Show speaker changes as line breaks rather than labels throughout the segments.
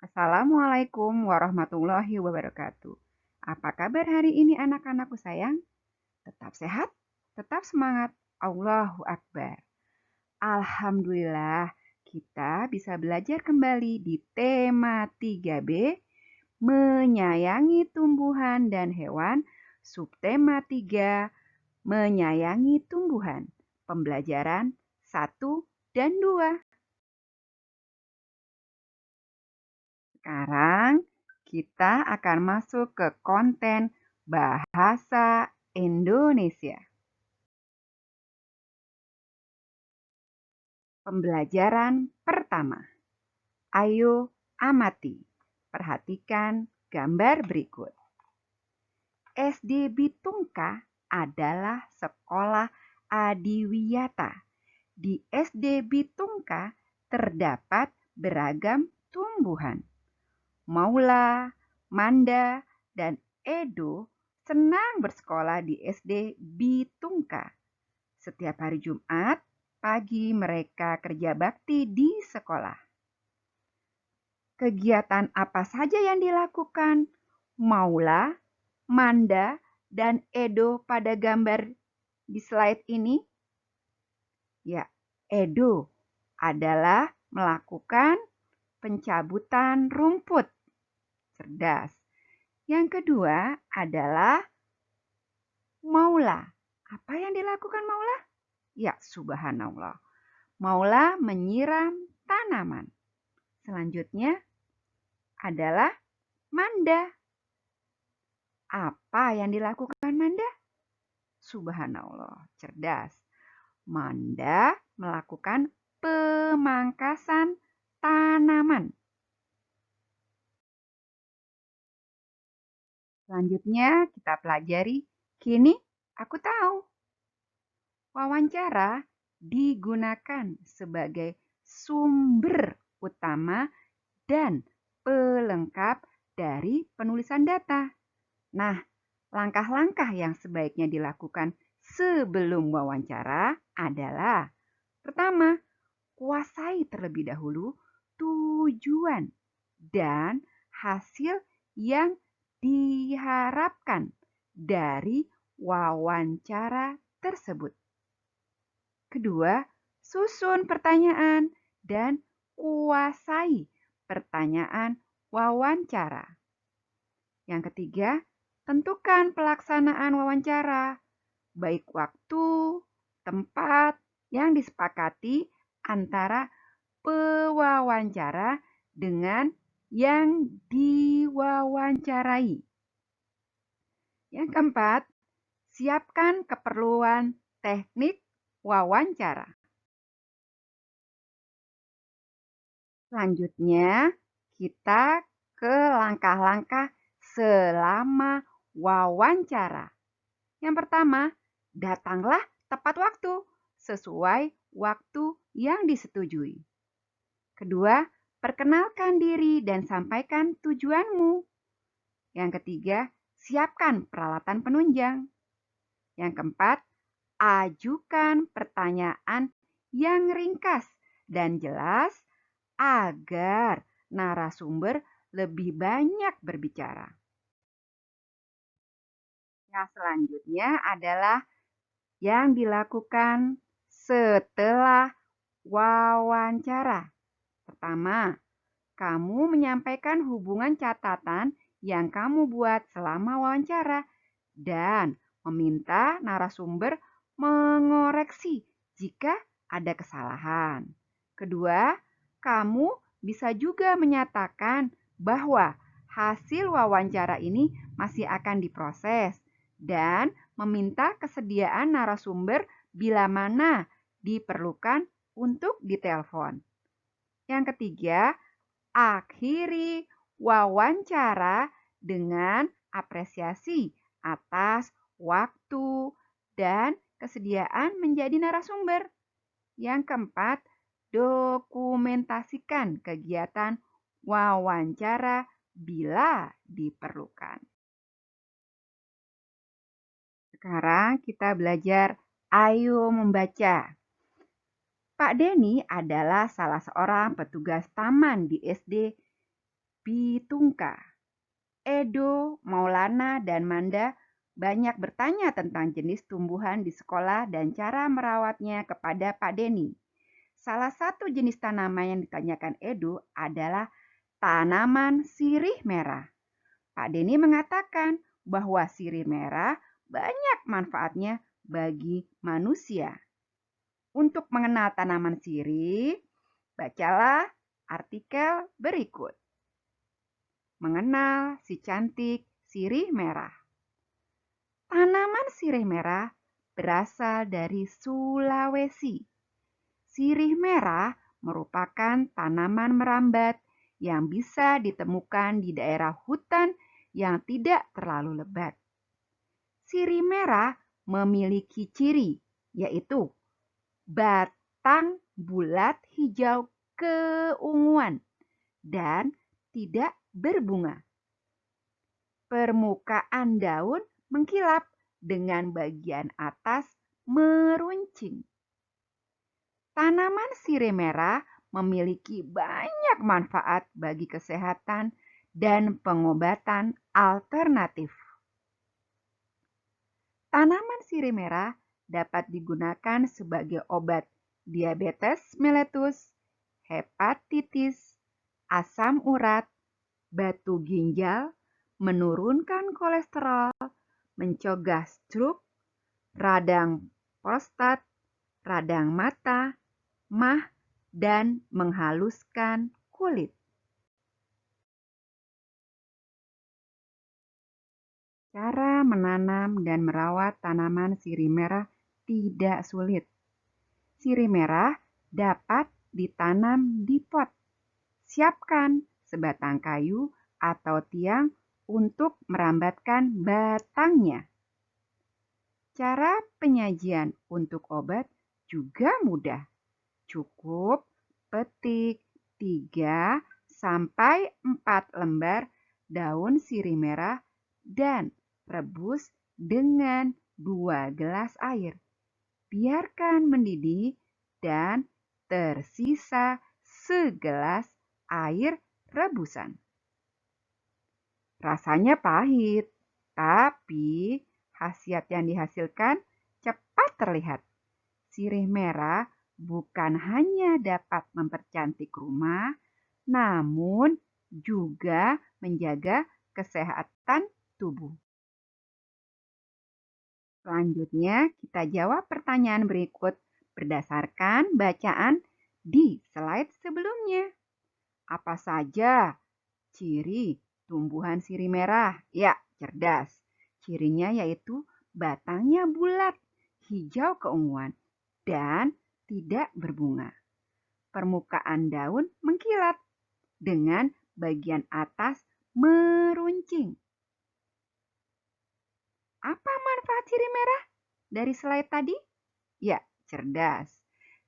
Assalamualaikum warahmatullahi wabarakatuh. Apa kabar hari ini anak-anakku sayang? Tetap sehat, tetap semangat. Allahu Akbar. Alhamdulillah, kita bisa belajar kembali di tema 3B, menyayangi tumbuhan dan hewan, subtema 3, menyayangi tumbuhan. Pembelajaran 1 dan 2. Sekarang kita akan masuk ke konten bahasa Indonesia. Pembelajaran pertama. Ayo amati. Perhatikan gambar berikut. SD Bitungka adalah sekolah adiwiyata. Di SD Bitungka terdapat beragam tumbuhan. Maula, Manda, dan Edo senang bersekolah di SD Bitungka. Setiap hari Jumat pagi mereka kerja bakti di sekolah. Kegiatan apa saja yang dilakukan Maula, Manda, dan Edo pada gambar di slide ini? Ya, Edo adalah melakukan pencabutan rumput. Cerdas. Yang kedua adalah Maula. Apa yang dilakukan Maula? Ya, subhanallah. Maula menyiram tanaman. Selanjutnya adalah Manda. Apa yang dilakukan Manda? Subhanallah, cerdas. Manda melakukan pemangkasan tanaman. Selanjutnya kita pelajari, kini aku tahu. Wawancara digunakan sebagai sumber utama dan pelengkap dari penulisan data. Nah, langkah-langkah yang sebaiknya dilakukan sebelum wawancara adalah: pertama, kuasai terlebih dahulu tujuan dan hasil yang diharapkan dari wawancara tersebut. Kedua, susun pertanyaan dan kuasai pertanyaan wawancara. Yang ketiga, tentukan pelaksanaan wawancara, baik waktu, tempat yang disepakati antara pewawancara dengan yang diwawancarai. Yang keempat, siapkan keperluan teknik wawancara. Selanjutnya, kita ke langkah-langkah selama wawancara. Yang pertama, datanglah tepat waktu sesuai waktu yang disetujui. Kedua, perkenalkan diri dan sampaikan tujuanmu. Yang ketiga, siapkan peralatan penunjang. Yang keempat, ajukan pertanyaan yang ringkas dan jelas agar narasumber lebih banyak berbicara. Yang selanjutnya adalah yang dilakukan setelah wawancara. Pertama, kamu menyampaikan hubungan catatan yang kamu buat selama wawancara dan meminta narasumber mengoreksi jika ada kesalahan. Kedua, kamu bisa juga menyatakan bahwa hasil wawancara ini masih akan diproses dan meminta kesediaan narasumber bila mana diperlukan untuk ditelepon. Yang ketiga, akhiri wawancara dengan apresiasi atas waktu dan kesediaan menjadi narasumber. Yang keempat, dokumentasikan kegiatan wawancara bila diperlukan. Sekarang kita belajar ayo membaca. Pak Denny adalah salah seorang petugas taman di SD Bitungka. Edo, Maulana, dan Manda banyak bertanya tentang jenis tumbuhan di sekolah dan cara merawatnya kepada Pak Denny. Salah satu jenis tanaman yang ditanyakan Edo adalah tanaman sirih merah. Pak Denny mengatakan bahwa sirih merah banyak manfaatnya bagi manusia. Untuk mengenal tanaman sirih, bacalah artikel berikut. Mengenal si cantik sirih merah. Tanaman sirih merah berasal dari Sulawesi. Sirih merah merupakan tanaman merambat yang bisa ditemukan di daerah hutan yang tidak terlalu lebat. Sirih merah memiliki ciri, yaitu batang bulat hijau keunguan dan tidak berbunga. Permukaan daun mengkilap dengan bagian atas meruncing. Tanaman sirih merah memiliki banyak manfaat bagi kesehatan dan pengobatan alternatif. Tanaman sirih merah dapat digunakan sebagai obat diabetes mellitus, hepatitis, asam urat, batu ginjal, menurunkan kolesterol, mencegah stroke, radang prostat, radang mata, mah, dan menghaluskan kulit. Cara menanam dan merawat tanaman sirih merah tidak sulit. Sirih merah dapat ditanam di pot. Siapkan sebatang kayu atau tiang untuk merambatkan batangnya. Cara penyajian untuk obat juga mudah. Cukup petik 3 sampai 4 lembar daun sirih merah dan rebus dengan 2 gelas air. Biarkan mendidih dan tersisa segelas air rebusan. Rasanya pahit, tapi khasiat yang dihasilkan cepat terlihat. Sirih merah bukan hanya dapat mempercantik rumah, namun juga menjaga kesehatan tubuh. Selanjutnya, kita jawab pertanyaan berikut berdasarkan bacaan di slide sebelumnya. Apa saja ciri tumbuhan sirih merah? Ya, cerdas. Cirinya yaitu batangnya bulat, hijau keunguan, dan tidak berbunga. Permukaan daun mengkilat dengan bagian atas meruncing. Apa manfaat sirih merah dari slide tadi? Ya, cerdas.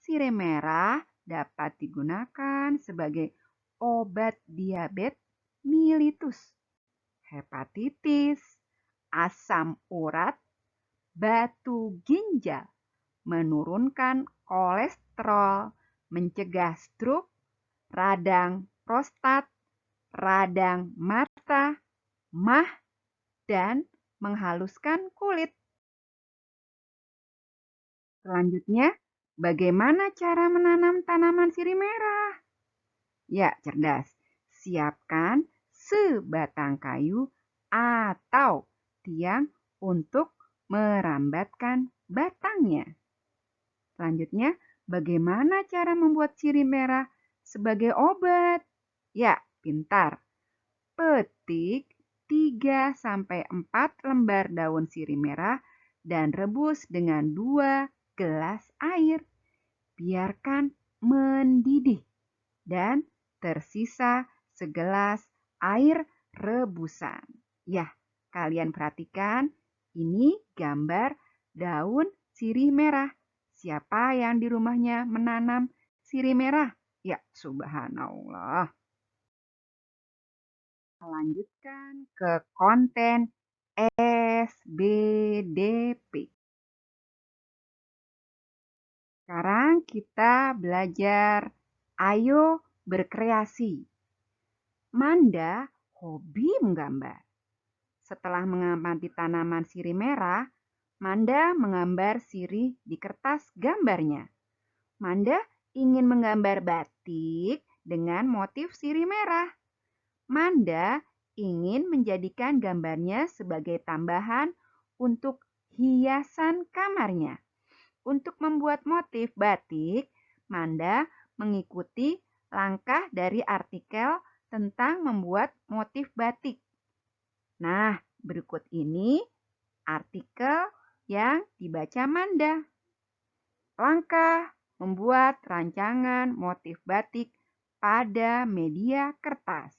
Sirih merah dapat digunakan sebagai obat diabetes mellitus, hepatitis, asam urat, batu ginjal, menurunkan kolesterol, mencegah stroke, radang prostat, radang mata, mah, dan menghaluskan kulit. Selanjutnya, bagaimana cara menanam tanaman sirih merah? Ya, cerdas. Siapkan sebatang kayu atau tiang untuk merambatkan batangnya. Selanjutnya, bagaimana cara membuat sirih merah sebagai obat? Ya, pintar. Petik 3 sampai 4 lembar daun sirih merah dan rebus dengan 2 gelas air. Biarkan mendidih dan tersisa segelas air rebusan. Ya, kalian perhatikan ini gambar daun sirih merah. Siapa yang di rumahnya menanam sirih merah? Ya, subhanallah. Lanjutkan ke konten SBDP. Sekarang kita belajar ayo berkreasi. Manda hobi menggambar. Setelah mengamati tanaman sirih merah, Manda menggambar sirih di kertas gambarnya. Manda ingin menggambar batik dengan motif sirih merah. Manda ingin menjadikan gambarnya sebagai tambahan untuk hiasan kamarnya. Untuk membuat motif batik, Manda mengikuti langkah dari artikel tentang membuat motif batik. Nah, berikut ini artikel yang dibaca Manda. Langkah membuat rancangan motif batik pada media kertas.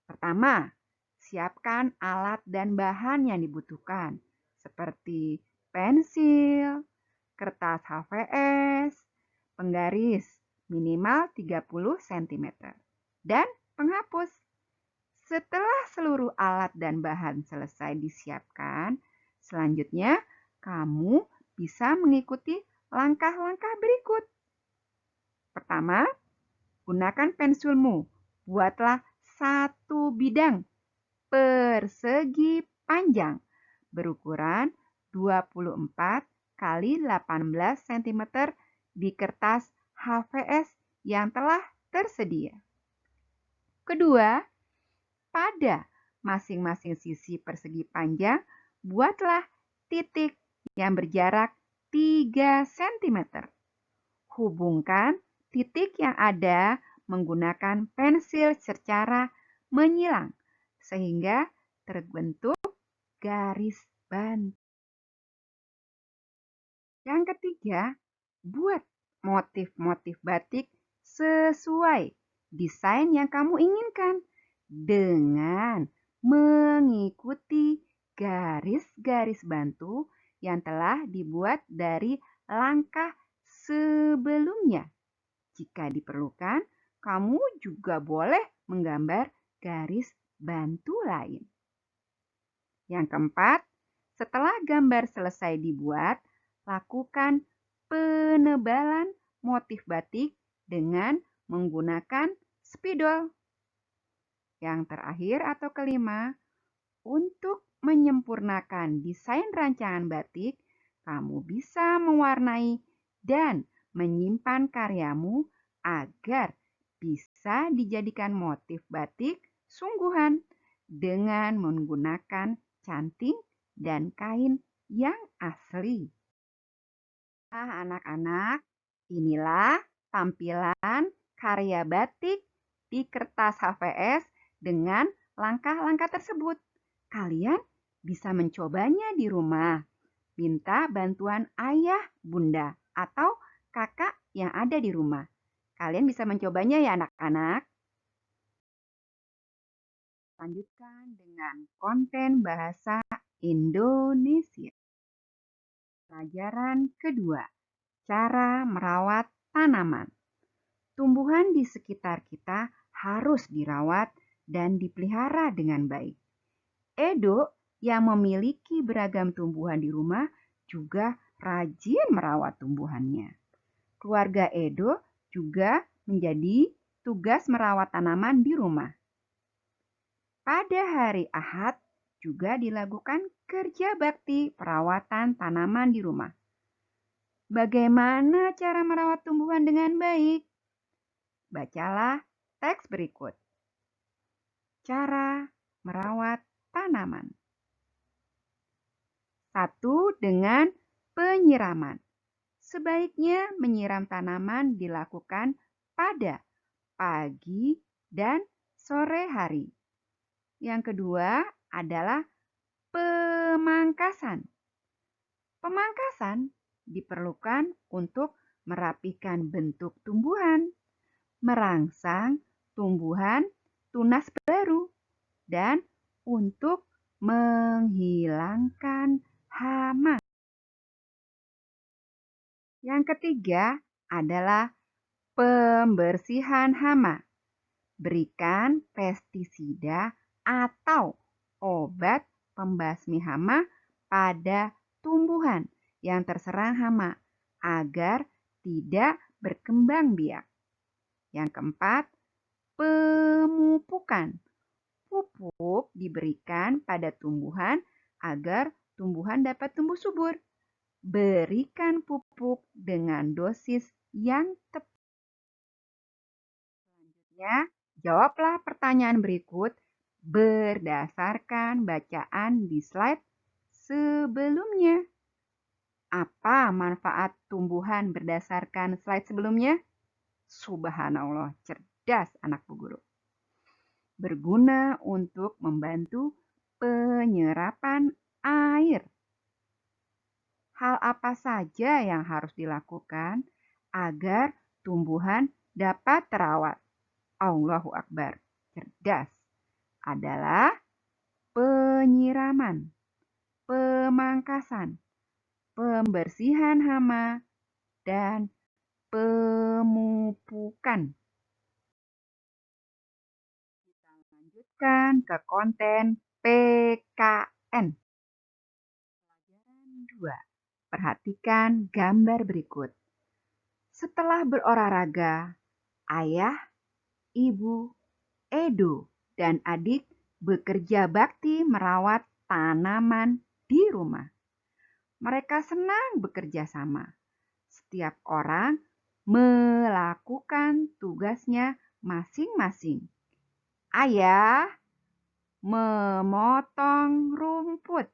Pertama, siapkan alat dan bahan yang dibutuhkan, seperti pensil, kertas HVS, penggaris minimal 30 cm, dan penghapus. Setelah seluruh alat dan bahan selesai disiapkan, selanjutnya kamu bisa mengikuti langkah-langkah berikut. Pertama, gunakan pensilmu. Buatlah satu bidang persegi panjang berukuran 24 kali 18 cm di kertas HVS yang telah tersedia. Kedua, pada masing-masing sisi persegi panjang, buatlah titik yang berjarak 3 cm. Hubungkan titik yang ada menggunakan pensil secara menyilang sehingga terbentuk garis bantu. Yang ketiga, buat motif-motif batik sesuai desain yang kamu inginkan dengan mengikuti garis-garis bantu yang telah dibuat dari langkah sebelumnya. Jika diperlukan, kamu juga boleh menggambar garis bantu lain. Yang keempat, setelah gambar selesai dibuat, lakukan penebalan motif batik dengan menggunakan spidol. Yang terakhir atau kelima, untuk menyempurnakan desain rancangan batik, kamu bisa mewarnai dan menyimpan karyamu agar bisa dijadikan motif batik sungguhan dengan menggunakan canting dan kain yang asli. Anak-anak, inilah tampilan karya batik di kertas HVS dengan langkah-langkah tersebut. Kalian bisa mencobanya di rumah. Minta bantuan ayah, bunda, atau kakak yang ada di rumah. Kalian bisa mencobanya ya anak-anak. Lanjutkan dengan konten bahasa Indonesia. Pelajaran kedua, cara merawat tanaman. Tumbuhan di sekitar kita harus dirawat dan dipelihara dengan baik. Edo yang memiliki beragam tumbuhan di rumah juga rajin merawat tumbuhannya. Keluarga Edo juga menjadi tugas merawat tanaman di rumah. Pada hari Ahad juga dilakukan kerja bakti perawatan tanaman di rumah. Bagaimana cara merawat tumbuhan dengan baik? Bacalah teks berikut. Cara merawat tanaman. 1. Dengan penyiraman. Sebaiknya menyiram tanaman dilakukan pada pagi dan sore hari. Yang kedua adalah pemangkasan. Pemangkasan diperlukan untuk merapikan bentuk tumbuhan, merangsang tumbuhan tunas baru, dan untuk menghilangkan hama. Yang ketiga adalah pembersihan hama. Berikan pestisida atau obat pembasmi hama pada tumbuhan yang terserang hama agar tidak berkembang biak. Yang keempat, pemupukan. Bukan, pupuk diberikan pada tumbuhan agar tumbuhan dapat tumbuh subur. Berikan pupuk dengan dosis yang tepat. Selanjutnya, jawablah pertanyaan berikut berdasarkan bacaan di slide sebelumnya. Apa manfaat tumbuhan berdasarkan slide sebelumnya? Subhanallah, cerdas anak Bu Guru. Berguna untuk membantu penyerapan air. Hal apa saja yang harus dilakukan agar tumbuhan dapat terawat? Allahu Akbar, cerdas. Adalah penyiraman, pemangkasan, pembersihan hama, dan pemupukan. Kita lanjutkan ke konten PKN. Pelajaran 2. Perhatikan gambar berikut. Setelah berolahraga, ayah, ibu, Edo, dan adik bekerja bakti merawat tanaman di rumah. Mereka senang bekerja sama. Setiap orang melakukan tugasnya masing-masing. Ayah memotong rumput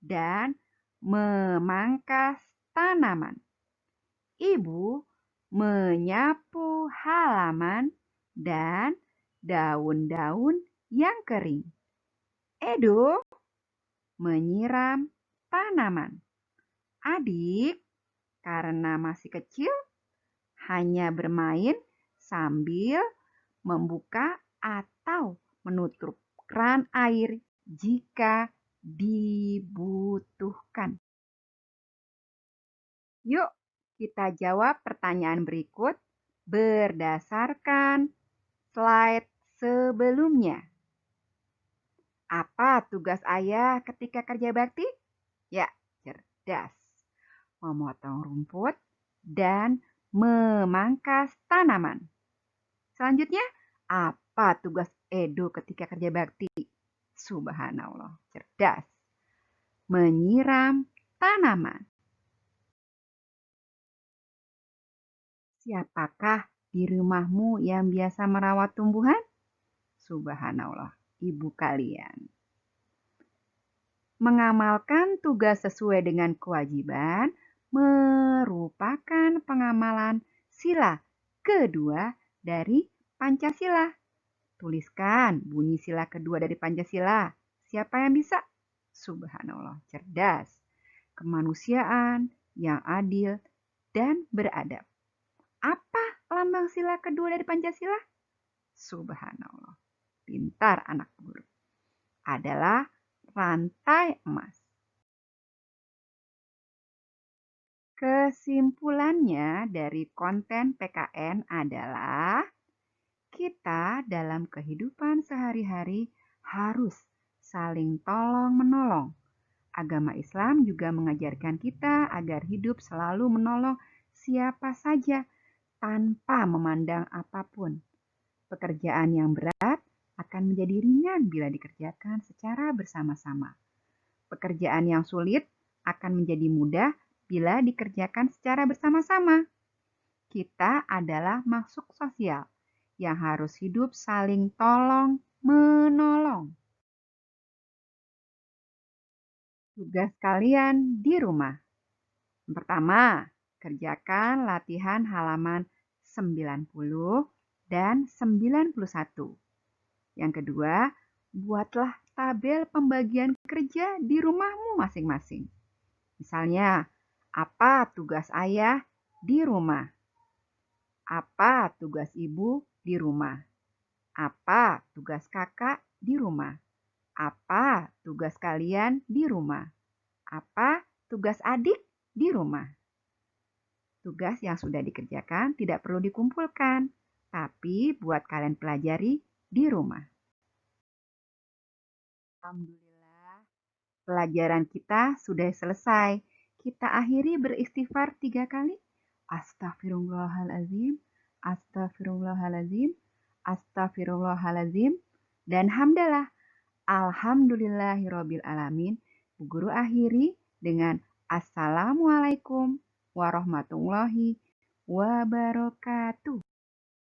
dan memangkas tanaman. Ibu menyapu halaman dan daun-daun yang kering. Edo menyiram tanaman. Adik, karena masih kecil, hanya bermain sambil membuka atau menutup keran air jika dibutuhkan. Yuk, kita jawab pertanyaan berikut berdasarkan slide sebelumnya. Apa tugas ayah ketika kerja bakti? Ya, cerdas. Memotong rumput dan memangkas tanaman. Selanjutnya, apa tugas Edo ketika kerja bakti? Subhanallah, cerdas. Menyiram tanaman. Siapakah di rumahmu yang biasa merawat tumbuhan? Subhanallah, ibu kalian. Mengamalkan tugas sesuai dengan kewajiban merupakan pengamalan sila kedua dari Pancasila. Tuliskan bunyi sila kedua dari Pancasila. Siapa yang bisa? Subhanallah, cerdas. Kemanusiaan yang adil dan beradab. Apa lambang sila kedua dari Pancasila? Subhanallah, pintar anak guru. Adalah rantai emas. Kesimpulannya dari konten PKN adalah kita dalam kehidupan sehari-hari harus saling tolong-menolong. Agama Islam juga mengajarkan kita agar hidup selalu menolong siapa saja tanpa memandang apapun. Pekerjaan yang berat akan menjadi ringan bila dikerjakan secara bersama-sama. Pekerjaan yang sulit akan menjadi mudah bila dikerjakan secara bersama-sama. Kita adalah makhluk sosial yang harus hidup saling tolong-menolong. Tugas kalian di rumah. Yang pertama, kerjakan latihan halaman 90 dan 91. Yang kedua, buatlah tabel pembagian kerja di rumahmu masing-masing. Misalnya, apa tugas ayah di rumah? Apa tugas ibu di rumah? Apa tugas kakak di rumah? Apa tugas kalian di rumah? Apa tugas adik di rumah? Tugas yang sudah dikerjakan tidak perlu dikumpulkan, tapi buat kalian pelajari di rumah. Alhamdulillah, pelajaran kita sudah selesai. Kita akhiri beristighfar 3 kali. Astaghfirullahaladzim, astaghfirullahaladzim, astaghfirullahaladzim. dan hamdalah. Alhamdulillahirobbil alamin. Bu Guru akhiri dengan Assalamualaikum warahmatullahi wabarakatuh.